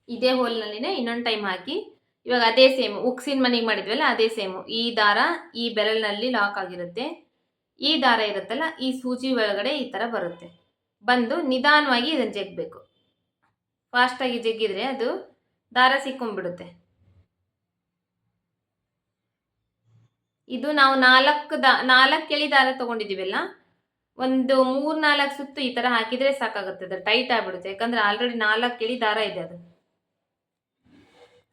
ಇದೇ ಹೋಲ್ನಲ್ಲಿನೇ ಇನ್ನೊಂದು ಟೈಮ್ ಹಾಕಿ ಇವಾಗ ಅದೇ ಸೇಮ್ ಉಕ್ಸಿನ ಮನೆಗೆ ಮಾಡಿದ್ವಲ್ಲ ಅದೇ ಸೇಮು. ಈ ದಾರ ಈ ಬೆರಳಿನಲ್ಲಿ ಲಾಕ್ ಆಗಿರುತ್ತೆ. ಈ ದಾರ ಇರುತ್ತಲ್ಲ ಈ ಸೂಜಿ ಒಳಗಡೆ ಈ ಥರ ಬರುತ್ತೆ. ಬಂದು ನಿಧಾನವಾಗಿ ಇದನ್ನು ಜಗ್ಬೇಕು. ಫಾಸ್ಟಾಗಿ ಜಗ್ಗಿದ್ರೆ ಅದು ದಾರ ಸಿಕ್ಕೊಂಡ್ಬಿಡುತ್ತೆ. ಇದು ನಾವು 4 ಎಳೆ ದಾರ ತೊಗೊಂಡಿದ್ದೀವಲ್ಲ, ಒಂದು 3-4 ಸುತ್ತು ಈ ಥರ ಹಾಕಿದರೆ ಸಾಕಾಗುತ್ತೆ. ಅದು ಟೈಟ್ ಆಗಿಬಿಡುತ್ತೆ. ಯಾಕಂದರೆ ಆಲ್ರೆಡಿ 4 ಎಳೆ ದಾರ ಇದೆ. ಅದು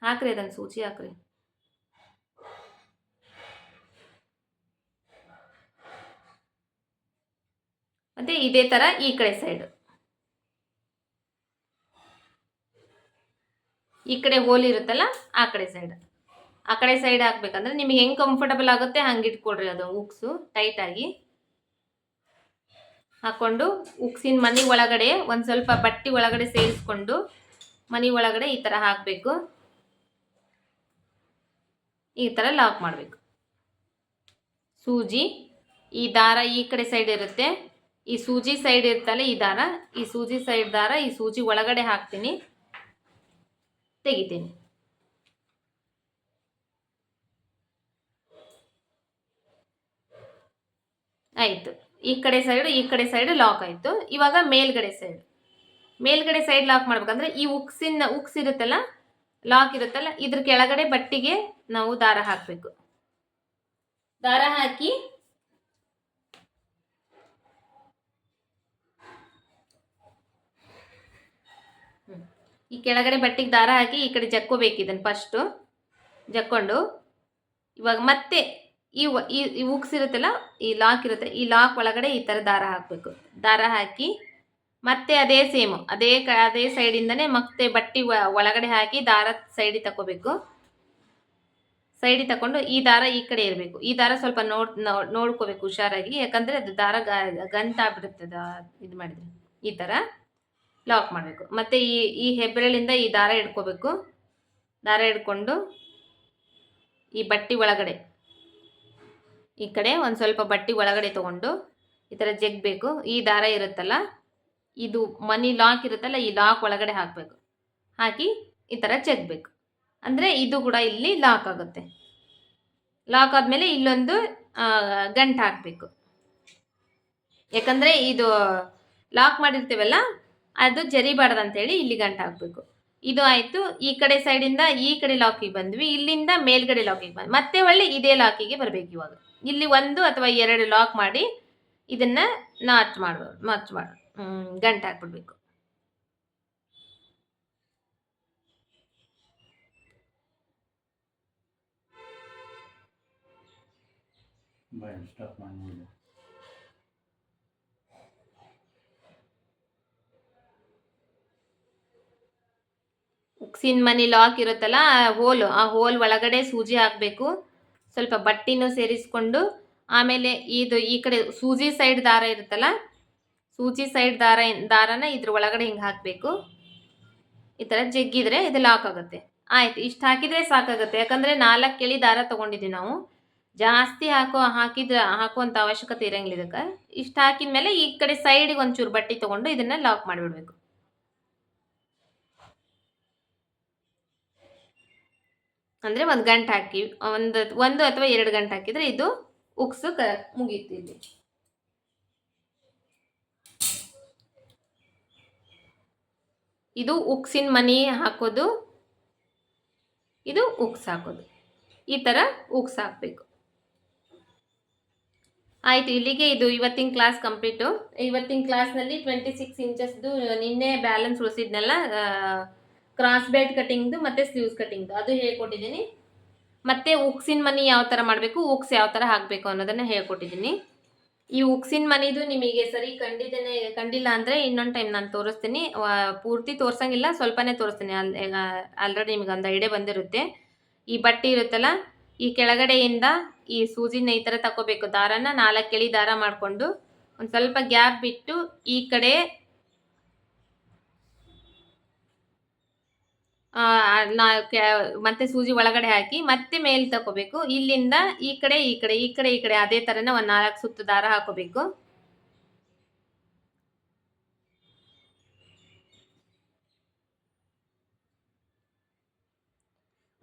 ಹಾಕ್ರಿ, ಅದನ್ನು ಸೂಜಿ ಹಾಕ್ರಿ. ಮತ್ತು ಇದೇ ಥರ ಈ ಕಡೆ ಸೈಡು, ಈ ಕಡೆ ಹೋಲ್ ಇರುತ್ತಲ್ಲ ಆ ಕಡೆ ಸೈಡ್ ಹಾಕ್ಬೇಕಂದ್ರೆ ನಿಮಗೆ ಹೆಂಗೆ ಕಂಫರ್ಟಬಲ್ ಆಗುತ್ತೆ ಹಂಗೆ ಇಟ್ಕೊಡ್ರಿ. ಅದು ಉಕ್ಸು ಟೈಟಾಗಿ ಹಾಕ್ಕೊಂಡು ಉಕ್ಸಿನ ಮನೆ ಒಳಗಡೆ ಒಂದು ಸ್ವಲ್ಪ ಬಟ್ಟೆ ಒಳಗಡೆ ಸೇರಿಸ್ಕೊಂಡು ಮನೆ ಒಳಗಡೆ ಈ ಥರ ಹಾಕಬೇಕು. ಈ ಥರ ಲಾಕ್ ಮಾಡಬೇಕು. ಸೂಜಿ ಈ ದಾರ ಈ ಕಡೆ ಸೈಡ್ ಇರುತ್ತೆ, ಈ ಸೂಜಿ ಸೈಡ್ ಇರ್ತಲ್ಲ ಈ ದಾರ, ಈ ಸೂಜಿ ಸೈಡ್ ದಾರ ಈ ಸೂಜಿ ಒಳಗಡೆ ಹಾಕ್ತೀನಿ, ತೆಗಿತೀನಿ. ಆಯಿತು. ಈ ಕಡೆ ಸೈಡ್ ಲಾಕ್ ಆಯಿತು. ಇವಾಗ ಮೇಲ್ಗಡೆ ಸೈಡ್ ಲಾಕ್ ಮಾಡ್ಬೇಕಂದ್ರೆ ಈ ಉಕ್ಸ್ ಇರುತ್ತಲ್ಲ, ಲಾಕ್ ಇರುತ್ತಲ್ಲ, ಇದ್ರ ಕೆಳಗಡೆ ಬಟ್ಟಿಗೆ ನಾವು ದಾರ ಹಾಕಬೇಕು. ದಾರ ಹಾಕಿ ಈ ಕೆಳಗಡೆ ಬಟ್ಟಿಗೆ ದಾರ ಹಾಕಿ ಈ ಕಡೆ ಜಕ್ಕೋಬೇಕು. ಇದನ್ನು ಫಸ್ಟು ಜಕ್ಕೊಂಡು ಇವಾಗ ಮತ್ತೆ ಈ ಉಕ್ಸ್ ಇರುತ್ತಲ್ಲ, ಈ ಲಾಕ್ ಇರುತ್ತೆ, ಈ ಲಾಕ್ ಒಳಗಡೆ ಈ ಥರ ದಾರ ಹಾಕಬೇಕು. ದಾರ ಹಾಕಿ ಮತ್ತೆ ಅದೇ ಸೇಮು ಅದೇ ಸೈಡಿಂದನೇ ಮತ್ತೆ ಬಟ್ಟೆ ಒಳಗಡೆ ಹಾಕಿ ದಾರ ಸೈಡಿಗೆ ತಗೋಬೇಕು. ಸೈಡಿಗೆ ತಗೊಂಡು ಈ ದಾರ ಈ ಕಡೆ ಇರಬೇಕು. ಈ ದಾರ ಸ್ವಲ್ಪ ನೋಡ್ಕೋಬೇಕು ಹುಷಾರಾಗಿ, ಯಾಕಂದರೆ ಅದು ದಾರ ಗಂಟಾಗ್ಬಿಡುತ್ತೆ ಇದು ಮಾಡಿದರೆ. ಈ ಥರ ಲಾಕ್ ಮಾಡಬೇಕು. ಮತ್ತು ಈ ಹೆಬ್ಬೆರಳಿಂದ ಈ ದಾರ ಹಿಡ್ಕೋಬೇಕು. ದಾರ ಹಿಡ್ಕೊಂಡು ಈ ಬಟ್ಟೆ ಒಳಗಡೆ ಈ ಕಡೆ ಒಂದು ಸ್ವಲ್ಪ ಬಟ್ಟೆ ಒಳಗಡೆ ತೊಗೊಂಡು ಈ ಥರ ಜಗ್ಬೇಕು. ಈ ದಾರ ಇರುತ್ತಲ್ಲ, ಇದು ಮನಿ ಲಾಕ್ ಇರುತ್ತಲ್ಲ, ಈ ಲಾಕ್ ಒಳಗಡೆ ಹಾಕಬೇಕು. ಹಾಕಿ ಈ ಥರ ಜಗ್ಬೇಕು. ಅಂದರೆ ಇದು ಕೂಡ ಇಲ್ಲಿ ಲಾಕ್ ಆಗುತ್ತೆ. ಲಾಕ್ ಆದಮೇಲೆ ಇಲ್ಲೊಂದು ಗಂಟು ಹಾಕಬೇಕು. ಯಾಕಂದರೆ ಇದು ಲಾಕ್ ಮಾಡಿರ್ತೀವಲ್ಲ ಅದು ಜರಿಬಾರ್ದಂತೇಳಿ ಇಲ್ಲಿ ಗಂಟು ಹಾಕಬೇಕು. ಇದು ಆಯಿತು. ಈ ಕಡೆ ಸೈಡಿಂದ ಈ ಕಡೆ ಲಾಕಿಗೆ ಬಂದ್ವಿ, ಇಲ್ಲಿಂದ ಮೇಲ್ಗಡೆ ಲಾಕಿಗೆ ಬಂದ್ವಿ. ಮತ್ತೆ ಒಳ್ಳೆ ಇದೇ ಲಾಕಿಗೆ ಬರಬೇಕು. ಇವಾಗ ಇಲ್ಲಿ 1 ಅಥವಾ 2 ಲಾಕ್ ಮಾಡಿ ಇದನ್ನು ಮಾರ್ಚ್ ಮಾಡು ಗಂಟು ಹಾಕ್ಬಿಡ್ಬೇಕು. ಉಕ್ಸಿನ ಮನಿ ಲಾಕ್ ಇರುತ್ತಲ್ಲ, ಆ ಹೋಲ್ ಒಳಗಡೆ ಸೂಜಿ ಹಾಕಬೇಕು. ಸ್ವಲ್ಪ ಬಟ್ಟಿನೂ ಸೇರಿಸ್ಕೊಂಡು ಆಮೇಲೆ ಈ ಕಡೆ ಸೂಜಿ ಸೈಡ್ ದಾರ ಇರುತ್ತಲ್ಲ, ಸೂಜಿ ಸೈಡ್ ದಾರನ ಇದ್ರ ಒಳಗಡೆ ಹಿಂಗೆ ಹಾಕಬೇಕು. ಈ ಥರ ಜಗ್ಗಿದ್ರೆ ಇದು ಲಾಕ್ ಆಗುತ್ತೆ. ಆಯಿತು, ಇಷ್ಟು ಹಾಕಿದರೆ ಸಾಕಾಗುತ್ತೆ. ಯಾಕಂದರೆ 4 ಎಳೆ ದಾರ ತೊಗೊಂಡಿದ್ದೀವಿ ನಾವು. ಜಾಸ್ತಿ ಹಾಕುವಂಥ ಅವಶ್ಯಕತೆ ಇರೋಂಗಿಲ್ಲ ಇದಕ್ಕೆ. ಇಷ್ಟು ಹಾಕಿದ ಮೇಲೆ ಈ ಕಡೆ ಸೈಡಿಗೆ ಒಂಚೂರು ಬಟ್ಟೆ ತೊಗೊಂಡು ಇದನ್ನು ಲಾಕ್ ಮಾಡಿಬಿಡ್ಬೇಕು. ಅಂದರೆ ಒಂದು ಗಂಟೆ ಹಾಕಿ ಒಂದು ಅಥವಾ 2 ಗಂಟೆ ಹಾಕಿದರೆ ಇದು ಉಕ್ಸು ಮುಗೀತಿದೆ. ಇದು ಉಕ್ಸಿನ ಮನಿ ಹಾಕೋದು, ಇದು ಉಕ್ಸ್ ಹಾಕೋದು. ಈ ಥರ ಉಕ್ಸ್ ಹಾಕಬೇಕು. ಆಯಿತು, ಇಲ್ಲಿಗೆ ಇದು ಇವತ್ತಿನ ಕ್ಲಾಸ್ ಕಂಪ್ಲೀಟು. ಇವತ್ತಿನ ಕ್ಲಾಸ್ನಲ್ಲಿ 26 ಇಂಚಸ್ದು ನಿನ್ನೆ ಬ್ಯಾಲೆನ್ಸ್ ಉಳಿಸಿದ್ನೆಲ್ಲ ಕ್ರಾಸ್ ಬೆಲ್ಟ್ ಕಟಿಂಗ್ದು ಮತ್ತು ಸ್ಲೀವ್ಸ್ ಕಟಿಂಗ್ದು ಅದು ಹೇಳ್ಕೊಟ್ಟಿದ್ದೀನಿ. ಮತ್ತು ಉಕ್ಸಿನ ಮನಿ ಯಾವ ಥರ ಮಾಡಬೇಕು, ಉಕ್ಸ್ ಯಾವ ಥರ ಹಾಕಬೇಕು ಅನ್ನೋದನ್ನು ಹೇಳ್ಕೊಟ್ಟಿದ್ದೀನಿ. ಈ ಉಕ್ಸಿನ ಮನಿದು ನಿಮಗೆ ಸರಿ ಕಂಡಿಲ್ಲ ಅಂದರೆ ಇನ್ನೊಂದು ಟೈಮ್ ನಾನು ತೋರಿಸ್ತೀನಿ. ಪೂರ್ತಿ ತೋರಿಸಂಗಿಲ್ಲ, ಸ್ವಲ್ಪನೇ ತೋರಿಸ್ತೀನಿ. ಆಲ್ರೆಡಿ ನಿಮಗೆ ಒಂದು ಐಡಿಯಾ ಬಂದಿರುತ್ತೆ. ಈ ಬಟ್ಟೆ ಇರುತ್ತಲ್ಲ, ಈ ಕೆಳಗಡೆಯಿಂದ ಈ ಸೂಜಿನ ಈ ಥರ ತಗೋಬೇಕು. ದಾರನ 4 ಎಳೆ ದಾರ ಮಾಡಿಕೊಂಡು ಒಂದು ಸ್ವಲ್ಪ ಗ್ಯಾಪ್ ಬಿಟ್ಟು ಈ ಕಡೆ ಮತ್ತೆ ಸೂಜಿ ಒಳಗಡೆ ಹಾಕಿ ಮತ್ತೆ ಮೇಲೆ ತಗೋಬೇಕು. ಇಲ್ಲಿಂದ ಈ ಕಡೆ ಅದೇ ಥರನೇ ಒಂದು 4 ಸುತ್ತು ದಾರ ಹಾಕೋಬೇಕು.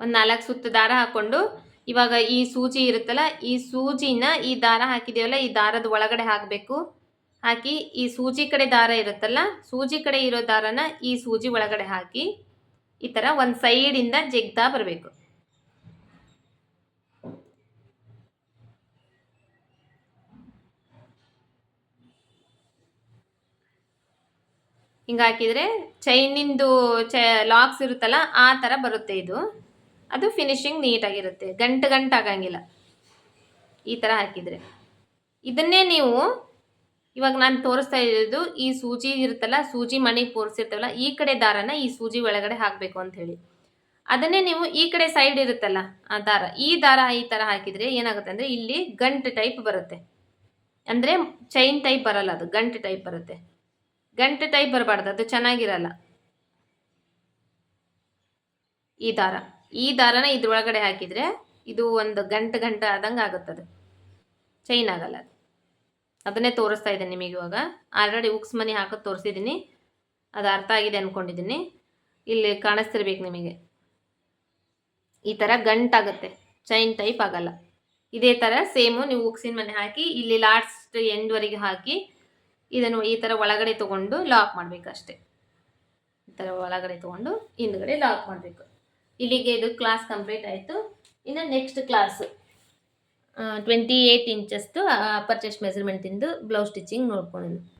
ಒಂದು 4 ಸುತ್ತು ದಾರ ಹಾಕ್ಕೊಂಡು ಇವಾಗ ಈ ಸೂಜಿ ಇರುತ್ತಲ್ಲ, ಈ ಸೂಜಿನ ಈ ದಾರ ಹಾಕಿದೀವಲ್ಲ ಈ ದಾರದ ಒಳಗಡೆ ಹಾಕಬೇಕು. ಹಾಕಿ ಈ ಸೂಜಿ ಕಡೆ ದಾರ ಇರುತ್ತಲ್ಲ, ಸೂಜಿ ಕಡೆ ಇರೋ ದಾರನ ಈ ಸೂಜಿ ಒಳಗಡೆ ಹಾಕಿ ಈ ಥರ ಒಂದು ಸೈಡಿಂದ ಜಗ್ತಾ ಬರಬೇಕು. ಹಿಂಗೆ ಹಾಕಿದರೆ ಚೈನಿಂದು ಲಾಕ್ಸ್ ಇರುತ್ತಲ್ಲ ಆ ಥರ ಬರುತ್ತೆ ಇದು. ಅದು ಫಿನಿಶಿಂಗ್ ನೀಟಾಗಿರುತ್ತೆ, ಗಂಟು ಆಗಂಗಿಲ್ಲ ಈ ಥರ ಹಾಕಿದರೆ. ಇದನ್ನೇ ನೀವು ಇವಾಗ ನಾನು ತೋರಿಸ್ತಾ ಇರೋದು ಈ ಸೂಜಿ ಇರುತ್ತಲ್ಲ, ಸೂಜಿ ಮಣಿಗೆ ತೋರಿಸಿರ್ತವಲ್ಲ ಈ ಕಡೆ ದಾರನ ಈ ಸೂಜಿ ಒಳಗಡೆ ಹಾಕಬೇಕು ಅಂತ ಹೇಳಿ. ಅದನ್ನೇ ನೀವು ಈ ಕಡೆ ಸೈಡ್ ಇರುತ್ತಲ್ಲ ಆ ದಾರ, ಈ ದಾರ ಈ ಥರ ಹಾಕಿದರೆ ಏನಾಗುತ್ತೆ ಅಂದರೆ ಇಲ್ಲಿ ಗಂಟು ಟೈಪ್ ಬರುತ್ತೆ. ಅಂದರೆ ಚೈನ್ ಟೈಪ್ ಬರಲ್ಲ, ಅದು ಗಂಟು ಟೈಪ್ ಬರುತ್ತೆ. ಗಂಟು ಟೈಪ್ ಬರಬಾರ್ದು, ಅದು ಚೆನ್ನಾಗಿರಲ್ಲ. ಈ ದಾರನ ಇದ್ರೊಳಗಡೆ ಹಾಕಿದರೆ ಇದು ಒಂದು ಗಂಟು ಆದಂಗೆ ಆಗುತ್ತದೆ, ಚೈನ್ ಆಗಲ್ಲ. ಅದನ್ನೇ ತೋರಿಸ್ತಾ ಇದ್ದೀನಿ ನಿಮಗೆ ಇವಾಗ. ಆಲ್ರೆಡಿ ಉಕ್ಸ್ ಮನಿ ಹಾಕೋದು ತೋರಿಸಿದ್ದೀನಿ, ಅದು ಅರ್ಥ ಆಗಿದೆ ಅಂದ್ಕೊಂಡಿದ್ದೀನಿ. ಇಲ್ಲಿ ಕಾಣಿಸ್ತಿರ್ಬೇಕು ನಿಮಗೆ, ಈ ಥರ ಗಂಟಾಗುತ್ತೆ, ಚೈನ್ ಟೈಪ್ ಆಗಲ್ಲ. ಇದೇ ಥರ ಸೇಮು ನೀವು ಉಕ್ಸಿನ ಮನೆ ಹಾಕಿ ಇಲ್ಲಿ ಲಾಸ್ಟ್ ಎಂಡ್ವರೆಗೆ ಹಾಕಿ ಇದನ್ನು ಈ ಥರ ಒಳಗಡೆ ತೊಗೊಂಡು ಲಾಕ್ ಮಾಡಬೇಕು ಅಷ್ಟೇ. ಈ ಥರ ಒಳಗಡೆ ತೊಗೊಂಡು ಹಿಂದ್ಗಡೆ ಲಾಕ್ ಮಾಡಬೇಕು. ಇಲ್ಲಿಗೆ ಇದು ಕ್ಲಾಸ್ ಕಂಪ್ಲೀಟ್ ಆಯಿತು. ಇನ್ನು ನೆಕ್ಸ್ಟ್ ಕ್ಲಾಸ್ 28 ಇಂಚಸ್ದು ಅಪ್ಪರ್ ಚೆಸ್ಟ್ ಮೆಜರ್ಮೆಂಟಿಂದು ಬ್ಲೌಸ್ ಸ್ಟಿಚಿಂಗ್ ನೋಡ್ಕೊಂಡು